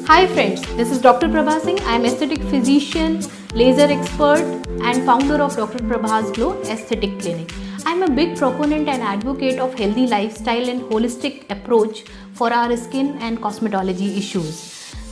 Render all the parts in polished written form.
Hi friends, this is Dr. Prabha Singh. I am aesthetic physician, laser expert and founder of Dr. Prabha's Glow Aesthetic Clinic. I am a big proponent and advocate of healthy lifestyle and holistic approach for our skin and cosmetology issues.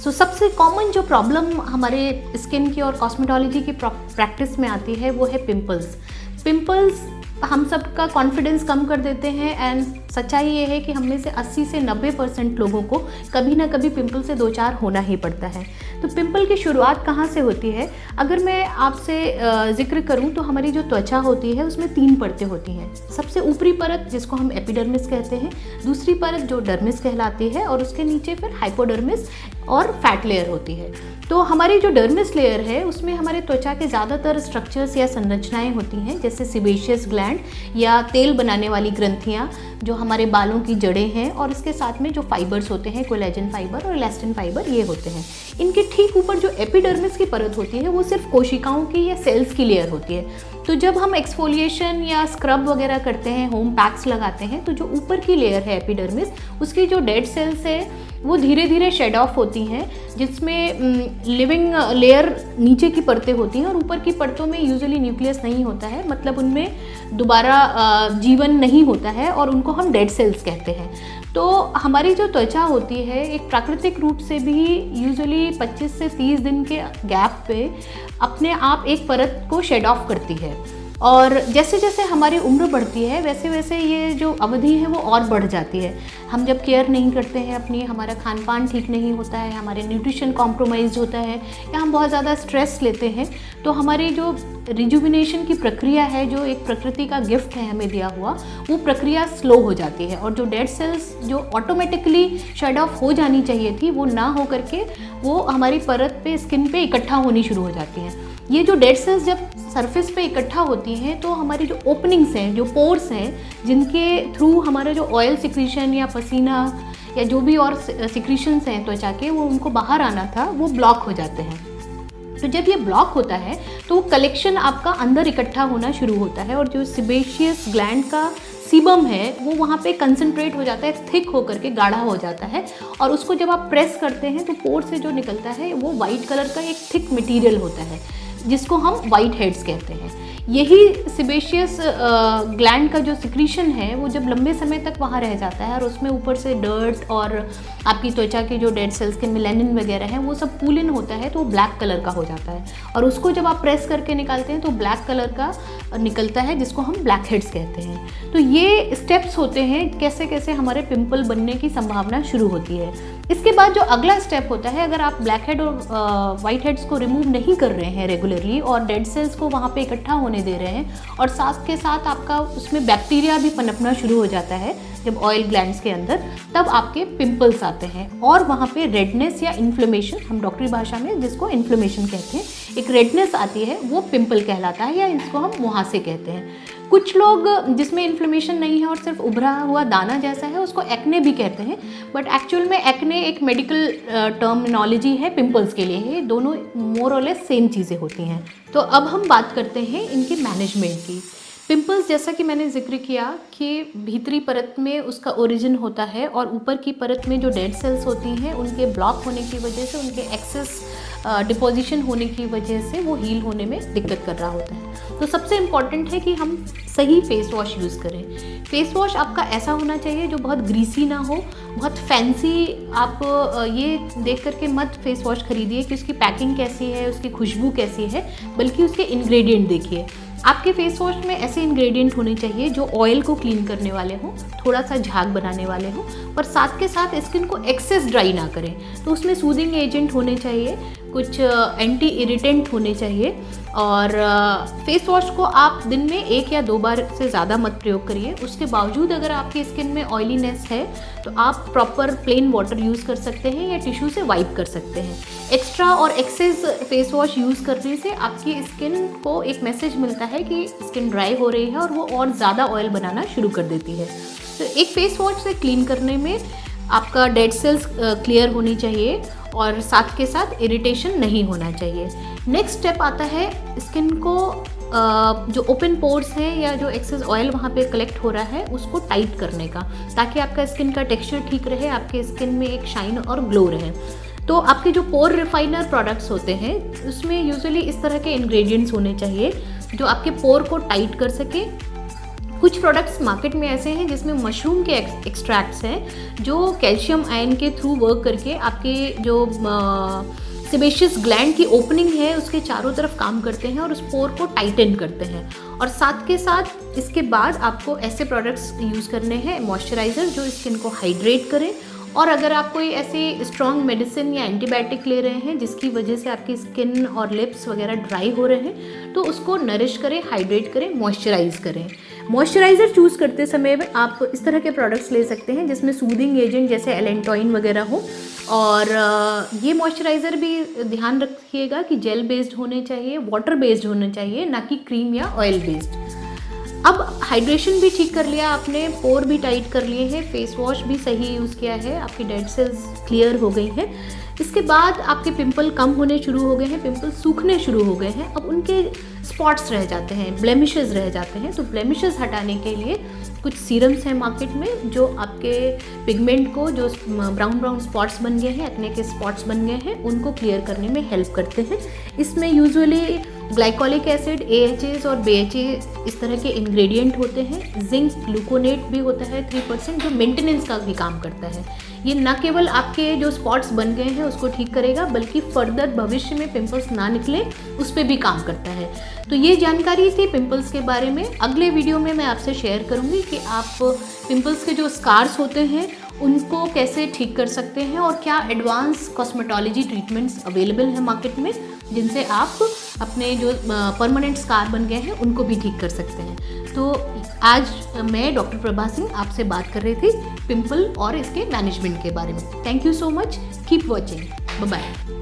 So सबसे common जो problem हमारे skin की और cosmetology की practice में आती है वो है पिंपल्स हम सबका कॉन्फिडेंस कम कर देते हैं एंड सच्चाई ये है कि हम में से 80 से 90% लोगों को कभी ना कभी पिंपल से 2-4 होना ही पड़ता है। तो पिंपल की शुरुआत कहाँ से होती है? अगर मैं आपसे जिक्र करूँ तो हमारी जो त्वचा होती है उसमें 3 परतें होती हैं। सबसे ऊपरी परत जिसको हम एपिडर्मिस कहते हैं, दूसरी परत जो डर्मिस कहलाती है और उसके नीचे फिर हाइपोडर्मिस और फैट लेयर होती है। तो हमारी जो डर्मिस लेयर है उसमें हमारे त्वचा के ज़्यादातर स्ट्रक्चर्स या संरचनाएं होती हैं, जैसे सिबेशियस ग्लैंड या तेल बनाने वाली ग्रंथियाँ जो हमारे बालों की जड़ें हैं, और इसके साथ में जो फाइबर्स होते हैं, कोलेजन फाइबर और इलास्टिन फाइबर, ये होते हैं। इनके ठीक ऊपर जो एपिडर्मिस की परत होती है वो सिर्फ कोशिकाओं की या सेल्स की लेयर होती है। तो जब हम एक्सफोलिएशन या स्क्रब वगैरह करते हैं, होम पैक्स लगाते हैं, तो जो ऊपर की लेयर है एपिडर्मिस, उसकी जो डेड सेल्स है वो धीरे धीरे शेड ऑफ होती हैं, जिसमें लिविंग लेयर नीचे की परतें होती हैं और ऊपर की परतों में यूजुअली न्यूक्लियस नहीं होता है, मतलब उनमें दोबारा जीवन नहीं होता है और उनको हम डेड सेल्स कहते हैं। तो हमारी जो त्वचा होती है एक प्राकृतिक रूप से भी यूजुअली 25 से 30 दिन के गैप पे अपने आप एक परत को शेड ऑफ करती है, और जैसे जैसे हमारी उम्र बढ़ती है वैसे वैसे ये जो अवधि है वो और बढ़ जाती है। हम जब केयर नहीं करते हैं अपनी, हमारा खान पान ठीक नहीं होता है, हमारे न्यूट्रिशन कॉम्प्रोमाइज़ होता है, या हम बहुत ज़्यादा स्ट्रेस लेते हैं, तो हमारी जो रिजुविनेशन की प्रक्रिया है, जो एक प्रकृति का गिफ्ट है हमें दिया हुआ, वो प्रक्रिया स्लो हो जाती है और जो डेड सेल्स जो ऑटोमेटिकली शेड ऑफ हो जानी चाहिए थी वो ना हो करके वो हमारी परत पे, स्किन पे इकट्ठा होनी शुरू हो जाती हैं। ये जो डेड सेल्स जब सरफेस पे इकट्ठा होती हैं तो हमारी जो ओपनिंग्स हैं, जो पोर्स हैं, जिनके थ्रू हमारा जो ऑयल सिक्रीशन या पसीना या जो भी और सिक्रीशंस हैं त्वचा के, वो उनको बाहर आना था, वो ब्लॉक हो जाते हैं। तो जब ये ब्लॉक होता है तो वो कलेक्शन आपका अंदर इकट्ठा होना शुरू होता है और जो सिबेशियस ग्लैंड का सीबम है वो वहाँ पे कंसंट्रेट हो जाता है, थिक होकर के गाढ़ा हो जाता है, और उसको जब आप प्रेस करते हैं तो पोर से जो निकलता है वो वाइट कलर का एक थिक मटेरियल होता है जिसको हम वाइट हेड्स कहते हैं। यही सिबेशियस ग्लैंड का जो सिक्रीशन है वो जब लंबे समय तक वहाँ रह जाता है और उसमें ऊपर से डर्ट और आपकी त्वचा के जो डेड सेल्स के मेलानिन वगैरह हैं वो सब पूल इन होता है, तो वो ब्लैक कलर का हो जाता है, और उसको जब आप प्रेस करके निकालते हैं तो ब्लैक कलर का निकलता है जिसको हम ब्लैक हेड्स कहते हैं। तो ये स्टेप्स होते हैं कैसे कैसे हमारे पिंपल बनने की संभावना शुरू होती है। इसके बाद जो अगला स्टेप होता है, अगर आप ब्लैक हेड और वाइट हेड्स को रिमूव नहीं कर रहे हैं रेगुलरली और डेड सेल्स को वहाँ पे इकट्ठा होने दे रहे हैं और साथ के साथ आपका उसमें बैक्टीरिया भी पनपना शुरू हो जाता है जब ऑयल ग्लैंड्स के अंदर, तब आपके पिंपल्स आते हैं और वहाँ पे रेडनेस या इन्फ्लेमेशन, हम डॉक्टरी भाषा में जिसको इन्फ्लेमेशन कहते हैं, एक रेडनेस आती है, वो पिंपल कहलाता है या इसको हम मुहासे कहते हैं। कुछ लोग जिसमें इन्फ्लेमेशन नहीं है और सिर्फ उभरा हुआ दाना जैसा है उसको एक्ने भी कहते हैं, बट एक्चुअल में एक्ने एक मेडिकल टर्मिनोलॉजी है पिंपल्स के लिए, ये दोनों मोर और लेस सेम चीज़ें होती हैं। तो अब हम बात करते हैं इनके मैनेजमेंट की। पिंपल्स, जैसा कि मैंने जिक्र किया कि भीतरी परत में उसका ओरिजिन होता है और ऊपर की परत में जो डेड सेल्स होती हैं उनके ब्लॉक होने की वजह से, उनके एक्सेस डिपोजिशन होने की वजह से वो हील होने में दिक्कत कर रहा होता है। तो सबसे इम्पॉर्टेंट है कि हम सही फेस वॉश यूज़ करें। फेस वॉश आपका ऐसा होना चाहिए जो बहुत ग्रीसी ना हो, बहुत फैंसी आप ये देख करके मत फेस वॉश खरीदिए कि उसकी पैकिंग कैसी है, उसकी खुशबू कैसी है, बल्कि उसके इंग्रेडिएंट देखिए। आपके फेस वॉश में ऐसे इंग्रेडिएंट होने चाहिए जो ऑयल को क्लीन करने वाले हों, थोड़ा सा झाग बनाने वाले हों, पर साथ के साथ स्किन को एक्सेस ड्राई ना करें। तो उसमें सूदिंग एजेंट होने चाहिए, कुछ एंटी इरिटेंट होने चाहिए, और फेस वॉश को आप दिन में 1 या 2 बार से ज़्यादा मत प्रयोग करिए। उसके बावजूद अगर आपकी स्किन में ऑयलीनेस है तो आप प्रॉपर प्लेन वाटर यूज़ कर सकते हैं या टिश्यू से वाइप कर सकते हैं। एक्स्ट्रा और एक्सेस फेस वॉश यूज़ करने से आपकी स्किन को एक मैसेज मिलता है कि स्किन ड्राई हो रही है और वो और ज़्यादा ऑयल बनाना शुरू कर देती है। तो एक फेस वॉश से क्लीन करने में आपका डेड सेल्स क्लियर होनी चाहिए और साथ के साथ इरिटेशन नहीं होना चाहिए। नेक्स्ट स्टेप आता है स्किन को जो ओपन पोर्स हैं या जो एक्सेस ऑयल वहाँ पे कलेक्ट हो रहा है उसको टाइट करने का, ताकि आपका स्किन का टेक्सचर ठीक रहे, आपके स्किन में एक शाइन और ग्लो रहे। तो आपके जो पोर रिफाइनर प्रोडक्ट्स होते हैं उसमें यूजुअली इस तरह के इंग्रेडिएंट्स होने चाहिए जो आपके पोर को टाइट कर सके। कुछ प्रोडक्ट्स मार्केट में ऐसे हैं जिसमें मशरूम के एक्सट्रैक्ट्स हैं जो कैल्शियम आयन के थ्रू वर्क करके आपके जो सेबेशियस ग्लैंड की ओपनिंग है उसके चारों तरफ काम करते हैं और उस पोर को टाइटन करते हैं। और साथ के साथ इसके बाद आपको ऐसे प्रोडक्ट्स यूज़ करने हैं मॉइस्चराइज़र जो स्किन को हाइड्रेट करें। और अगर आप कोई ऐसे स्ट्रॉन्ग मेडिसिन या एंटीबायोटिक ले रहे हैं जिसकी वजह से आपकी स्किन और लिप्स वगैरह ड्राई हो रहे हैं तो उसको नरिश करें, हाइड्रेट करें, मॉइस्चराइज करें। मॉइस्चराइज़र चूज़ करते समय में आप इस तरह के प्रोडक्ट्स ले सकते हैं जिसमें सूदिंग एजेंट जैसे एलेंटॉइन वगैरह हो। और ये मॉइस्चराइज़र भी ध्यान रखिएगा कि जेल बेस्ड होने चाहिए, वाटर बेस्ड होने चाहिए, ना कि क्रीम या ऑयल बेस्ड। अब हाइड्रेशन भी ठीक कर लिया आपने, पोर भी टाइट कर लिए हैं, फेस वॉश भी सही यूज़ किया है, आपकी डेड सेल्स क्लियर हो गई हैं। इसके बाद आपके पिंपल कम होने शुरू हो गए हैं, पिंपल सूखने शुरू हो गए हैं। अब उनके स्पॉट्स रह जाते हैं, ब्लेमिशेस रह जाते हैं। तो ब्लेमिशेस हटाने के लिए कुछ सीरम्स हैं मार्केट में जो आपके पिगमेंट को, जो ब्राउन स्पॉट्स बन गए हैं, एक्ने के स्पॉट्स बन गए हैं, उनको क्लियर करने में हेल्प करते हैं। इसमें यूजुअली ग्लाइकोलिक एसिड, AHAs और BHA इस तरह के इंग्रेडिएंट होते हैं। जिंक ग्लूकोनेट भी होता है 3% जो मेंटेनेंस का भी काम करता है। ये न केवल आपके जो स्पॉट्स बन गए हैं उसको ठीक करेगा बल्कि फर्दर भविष्य में पिंपल्स ना निकले उस पर भी काम करता है। तो ये जानकारी थी पिंपल्स के बारे में। अगले वीडियो में मैं आपसे शेयर करूँगी कि आप पिंपल्स के जो स्कार्स होते हैं उनको कैसे ठीक कर सकते हैं और क्या एडवांस कॉस्मेटोलॉजी ट्रीटमेंट्स अवेलेबल हैं मार्केट में जिनसे आप अपने जो परमानेंट स्कार बन गए हैं उनको भी ठीक कर सकते हैं। तो आज मैं डॉक्टर प्रभा सिंह आपसे बात कर रही थी पिंपल और इसके मैनेजमेंट के बारे में। Thank you so much, keep watching, bye bye.